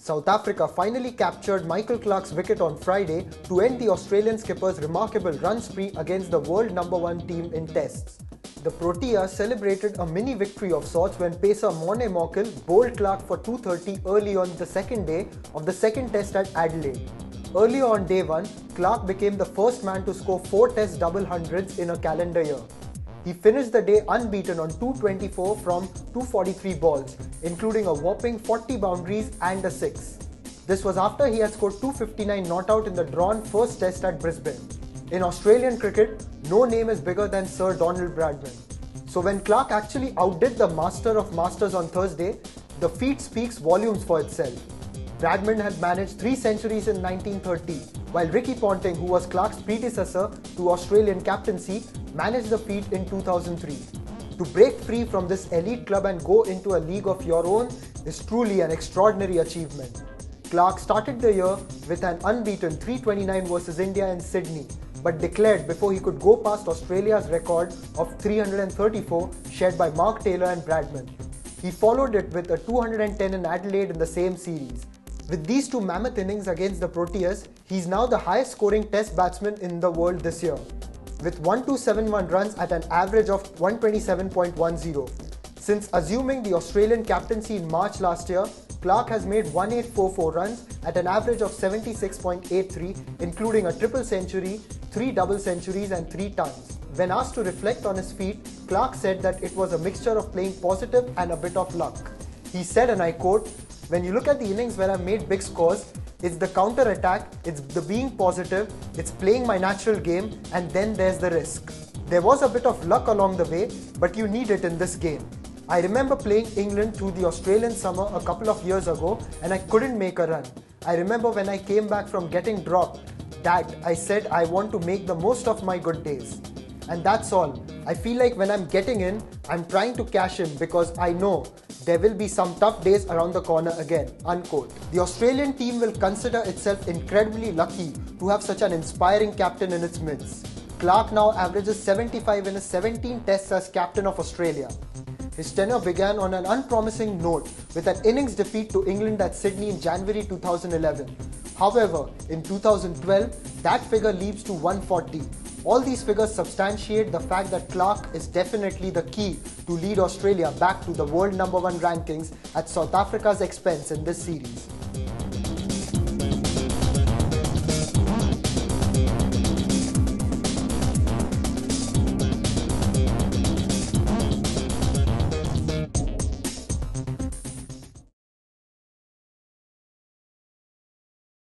South Africa finally captured Michael Clarke's wicket on Friday to end the Australian skipper's remarkable run spree against the world #1 team in tests. The Proteas celebrated a mini victory of sorts when pacer Morne Morkel bowled Clarke for 230 early on the second day of the second test at Adelaide. Earlier on day 1, Clarke became the first man to score 4 test double hundreds in a calendar year. He finished the day unbeaten on 224 from 243 balls, including a whopping 40 boundaries and a 6. This was after he had scored 259 not out in the drawn first test at Brisbane. In Australian cricket, no name is bigger than Sir Donald Bradman. So when Clarke actually outdid the Master of Masters on Thursday, the feat speaks volumes for itself. Bradman had managed 3 centuries in 1930, while Ricky Ponting, who was Clarke's predecessor to Australian captaincy, managed the feat in 2003. To break free from this elite club and go into a league of your own is truly an extraordinary achievement. Clarke started the year with an unbeaten 329 versus India in Sydney, but declared before he could go past Australia's record of 334 shared by Mark Taylor and Bradman. He followed it with a 210 in Adelaide in the same series. With these 2 mammoth innings against the Proteas, he's now the highest scoring test batsman in the world this year, with 1271 runs at an average of 127.10. Since assuming the Australian captaincy in March last year, Clarke has made 1844 runs at an average of 76.83, including a triple century, 3 double centuries and 3 tons. When asked to reflect on his feat, Clarke said that it was a mixture of playing positive and a bit of luck. He said, and I quote, "When you look at the innings where I've made big scores, it's the counter-attack, it's the being positive, it's playing my natural game, and then there's the risk. There was a bit of luck along the way, but you need it in this game. I remember playing England through the Australian summer a couple of years ago and I couldn't make a run. I remember when I came back from getting dropped, that I said I want to make the most of my good days. And that's all. I feel like when I'm getting in, I'm trying to cash in because I know there will be some tough days around the corner again." Unquote. The Australian team will consider itself incredibly lucky to have such an inspiring captain in its midst. Clarke now averages 75 in his 17 tests as captain of Australia. His tenure began on an unpromising note with an innings defeat to England at Sydney in January 2011. However, in 2012, that figure leaps to 140. All these figures substantiate the fact that Clarke is definitely the key to lead Australia back to the world #1 rankings at South Africa's expense in this series.